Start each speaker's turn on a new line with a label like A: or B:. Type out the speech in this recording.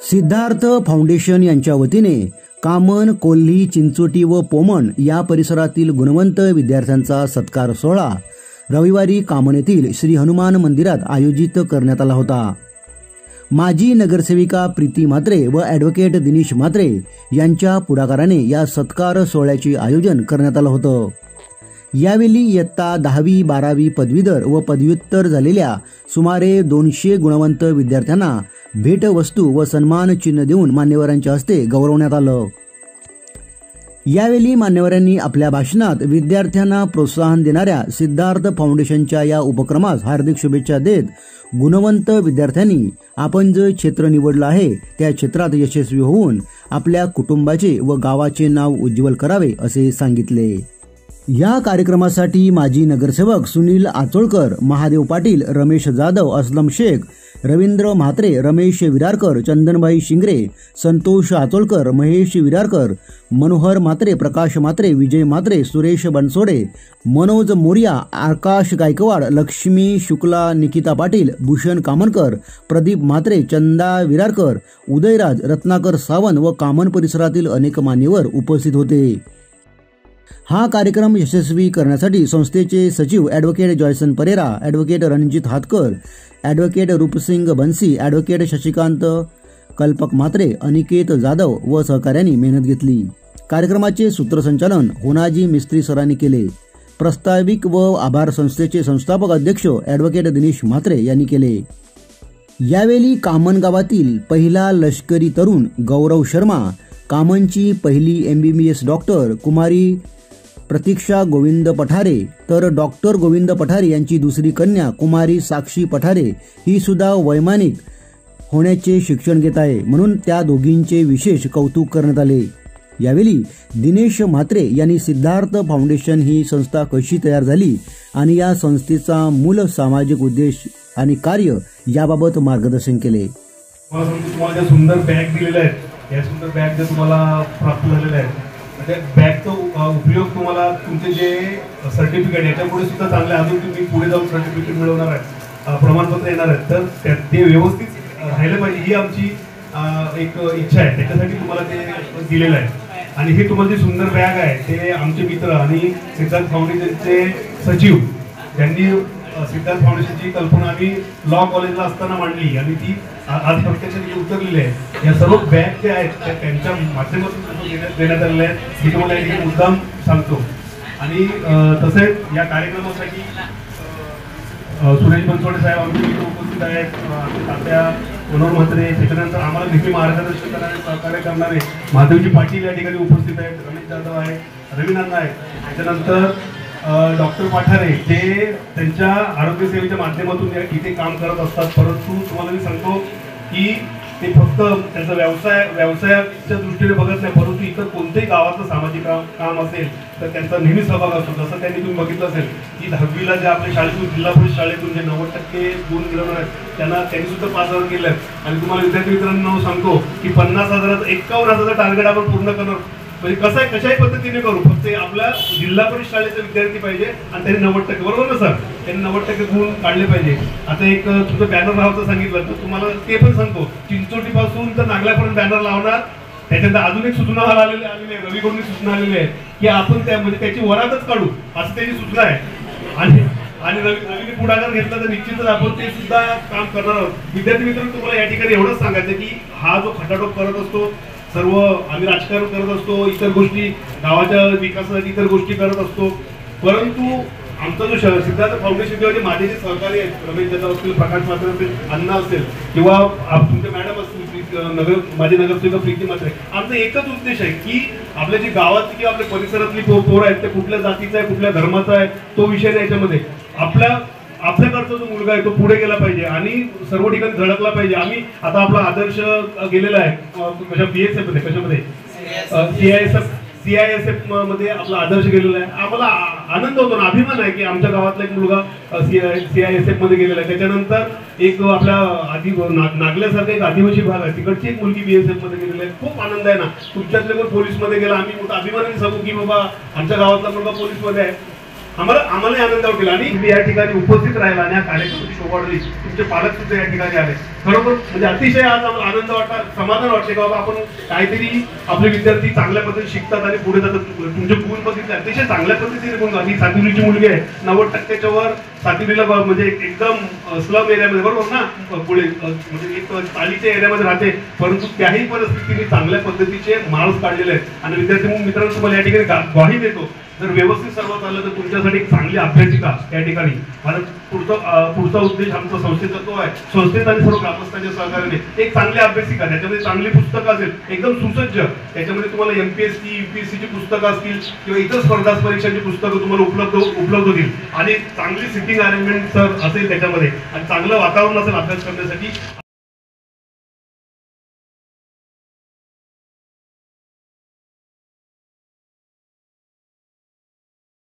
A: Siddharth foundation यांच्या वतीने कामन, कोल्ही, चिंचोटी व पोमण या परिसरातील गुणवंत विद्यार्थ्यांचा सत्कार सोहळा रविवारी कामन येथील श्री हनुमान मंदिरात आयोजित करण्यात आला होता। माजी नगरसेविका प्रीती म्हात्रे व ॲडव्होकेट दिनेश म्हात्रे यांच्या पुढाकाराने या सत्कार सोहळ्याचे आयोजन करण्यात आलं होतं। यावेळी इयत्ता 10वी 12वी पदवीधर व पदव्युत्तर झालेल्या सुमारे 200 गुणवंत विद्यार्थ्यांना भेटवस्तू व सन्मान चिन्ह देऊन मान्यवरांच्या हस्ते गौरवण्यात आलं। यावेळी मान्यवरांनी आपल्या भाषणात विद्यार्थ्यांना प्रोत्साहन देणाऱ्या सिद्धार्थ फाउंडेशनच्या या उपक्रमास हार्दिक शुभेच्छा देत गुणवंत विद्यार्थ्यांनी आपण जे क्षेत्र निवडलं आहे त्या क्षेत्रात यशस्वी होऊन आपल्या कुटुंबाचे व गावाचे नाव उज्ज्वल करावे असे सांगितले। या कार्यक्रमासाठी माजी नगरसेवक सुनील आचोळकर, महादेव पाटील, रमेश जाधव, असलम शेख, रवींद्र म्हात्रे, रमेश विरारकर, चंदनभाई शिंगरे, संतोष आचोळकर, महेश विरारकर, मनोहर म्हात्रे, प्रकाश म्हात्रे, विजय म्हात्रे, सुरेश बनसोडे, मनोज मोरिया, आकाश गायकवाड, लक्ष्मी शुक्ला, निकिता पाटील, भूषण कामनकर, प्रदीप म्हात्रे, चंदा विरारकर, उदयराज, रत्नाकर सावंत व कामन परिसरातील अनेक मान्यवर उपस्थित होते। हा कार्यक्रम यशस्वी करण्यासाठी संस्थेचे सचिव advocate Joyson Pereira, advocate Ranjit Hatkar, advocate Rupsing Bansi, advocate Shashikant Kalpak Mhatre, Aniket Jadhav व सहकाऱ्यांनी मेहनत घेतली। कार्यक्रमाचे सूत्रसंचालन होनाजी मिस्त्री सरांनी केले। प्रास्ताविक व आभार संस्थेचे संस्थापक अध्यक्ष ॲडव्होकेट दिनेश म्हात्रे यांनी केले। यावेळी कामन गावातील पहिला लष्करी तरुण गौरव शर्मा, कामनची पहिली MBBS डॉक्टर कुमारी प्रतीक्षा गोविंद पठारे तर डॉक्टर गोविंद पठारे यांची दुसरी कन्या कुमारी साक्षी पठारे ही सुद्धा वैमानिक होण्याचे शिक्षण घेत आहे, म्हणून त्या दोघींचे विशेष कौतुक करण्यात आले। यावेळी दिनेश म्हात्रे यांनी सिद्धार्थ फाउंडेशन ही संस्था कशी तयार झाली आणि या संस्थेचा मूल सामाजिक उद्देश आणि कार्य याबाबत मार्गदर्शन केले।
B: तुम्हाला सुंदर बॅग दिलेले आहेत, या सुंदर बॅग जे तुम्हाला प्राप्त झालेले आहेत त्या बॅगचा उपयोग तुम्हाला तुमचे जे सर्टिफिकेट याच्यापुढे सुद्धा चांगले अजून तुम्ही पुढे जाऊन सर्टिफिकेट मिळवणार आहे, प्रमाणपत्र येणार आहेत, तर ते व्यवस्थित राहिलं पाहिजे ही आमची एक इच्छा आहे। त्याच्यासाठी तुम्हाला ते दिलेलं आहे आणि हे तुम्हाला जी सुंदर बॅग आहे ते आमचे मित्र आणि सिद्धार्थ फाउंडेशनचे सचिव यांनी सिद्धार्थ फाउंडेशनची कल्पना आम्ही लॉ कॉलेजला असताना मांडली आणि ती आज प्रत्यक्षात उतरलेली आहे। या सर्व बॅग जे आहेत त्या त्यांच्या माध्यमातून देण्यात आलेल्या आहेत हे तुम्हाला या ठिकाणी मुद्दाम सांगतो। आणि तसेच या कार्यक्रमासाठी सुरेश बनसोडे साहेब आमचे मित्र उपस्थित आहेत, आमचे तात्या मनोहर म्हात्रे, त्याच्यानंतर आम्हाला नेहमी मार्गदर्शन करणारे सहकार्य करणारे माधवजी पाटील या ठिकाणी उपस्थित आहेत, रमेश जाधव आहे, रवीनांना आहे, त्याच्यानंतर डॉक्टर पठारे ते त्यांच्या आरोग्य सेवेच्या माध्यमातून इथे काम करत असतात। परंतु तुम्हाला मी सांगतो की ते फक्त त्यांचा व्यवसायाच्या दृष्टीने बघत नाही, परंतु इतर कोणत्याही गावाचं सामाजिक काम असेल तर त्यांचा नेहमी सहभाग असतो। जसं त्यांनी तुम्ही बघितलं असेल की 10वीला जे आपल्या शाळेतून जिल्हा परिषद शाळेतून जे 90% गुण मिळवणार आहेत त्यांनी सुद्धा 5,000 केले आहेत। आणि तुम्हाला विद्यार्थी मित्रांनो सांगतो की 50,000 51,000 टार्गेट आपण पूर्ण करणार, म्हणजे कसं आहे कशाही पद्धतीने करू, फक्त आपल्या जिल्हा परिषद शाळेचे विद्यार्थी पाहिजे आणि त्यांनी 90% बरोबर ना सर, त्यांनी 90% गुण काढले पाहिजे। आता एक तुमचं बॅनर लावायचं सांगितलं तर तुम्हाला ते पण सांगतो, चिंचोटी पासून तर नागल्यापर्यंत बॅनर लावणार। त्याच्यानंतर अजून एक सूचना आलेली आहे, रवीकडून सूचना आलेली आहे की आपण त्या म्हणजे त्याची वरातच काढू असं त्याची सूचना आहे। आणि रवीने पुढाकार घेतला तर निश्चितच आपण ते सुद्धा काम करणार आहोत। विद्यार्थी मित्रांनो तुम्हाला या ठिकाणी एवढंच सांगायचं की हा जो खटाटोप करत असतो, सर्व आम्ही राजकारण करत असतो, इतर गोष्टी गावाच्या विकासासाठी इतर गोष्टी करत असतो, परंतु आमचा जो सिद्धार्थ फाउंडेशन किंवा जे माझे जे सहकारी आहेत, रमेश जाधव असतील, प्रकाश म्हात्रे असतील, अण्णा असेल किंवा तुमचे मॅडम असतील, माझे नगरसेविका प्रीती म्हात्रे, आमचा एकच उद्देश आहे की आपल्या जी गावातली किंवा आपल्या परिसरातली पोरं आहेत ते कुठल्या जातीचा आहे, कुठल्या धर्माचा आहे तो विषय नाही, याच्यामध्ये आपल्याकडचा जो मुलगा आहे तो पुढे गेला पाहिजे आणि सर्व ठिकाणी झळकला पाहिजे। आम्ही आता आपला आदर्श गेलेला आहे कशा BSF मध्ये, कशामध्ये CISF मध्ये आपला आदर्श गेलेला आहे। आम्हाला आनंद होतो ना, अभिमान आहे की आमच्या गावातला एक मुलगा CISF मध्ये गेलेला आहे। त्याच्यानंतर एक आपल्या नागल्यासारखा एक आदिवासी भाग आहे तिकडची एक मुलगी BSF मध्ये गेलेली आहे। खूप आनंद आहे ना, तुमच्यातले पण पोलीस मध्ये गेला, आम्ही मोठा अभिमानाने सांगू की बाबा आमच्या गावातला मुलगा पोलीस मध्ये आहे। आम्हाला आनंद वाटेल आणि तुम्ही या ठिकाणी उपस्थित राहिला आणि या कार्यक्रमाची शोभा वाढली. तुमचे पालक सुद्धा या ठिकाणी आले. खरोखर म्हणजे अतिशय आज आम्हाला आनंद वाटला, समाधान वाटते की बाबा आपण काहीतरी आपले विद्यार्थी चांगल्या पद्धतीने शिकतात आणि पुढे जातात. तुमचे गुण बघितले अतिशय चांगल्या पद्धतीने गुण. ही 7वीची मुलगी आहे, 90% वर 7वीला म्हणजे एकदम स्लम एरियामध्ये बरोबर ना, पुढे म्हणजे एक चाळीच्या एरियामध्ये राहते, परंतु त्याही परिस्थितीने चांगल्या पद्धतीचे मार्क्स काढलेले आहेत. आणि विद्यार्थी मित्रांनो तुम्हाला या ठिकाणी ग्वाही देतो, जर व्यवस्थित सर्व चाललं तर तुमच्यासाठी एक चांगली अभ्यासिका या ठिकाणी. मला पुढचा उद्देश आमचा संस्थेचा तो आहे, संस्थेत आणि सर्व ग्रामस्थांच्या सहकार्याने एक चांगली अभ्यासिका, त्याच्यामध्ये चांगली पुस्तकं असेल एकदम सुसज्ज, त्याच्यामध्ये तुम्हाला MPSC UPSC ची पुस्तकं असतील किंवा इतर स्पर्धा परीक्षांची पुस्तकं तुम्हाला उपलब्ध होतील आणि चांगली सिटिंग अरेंजमेंट सर असेल त्याच्यामध्ये आणि चांगलं वातावरण असेल अभ्यास करण्यासाठी.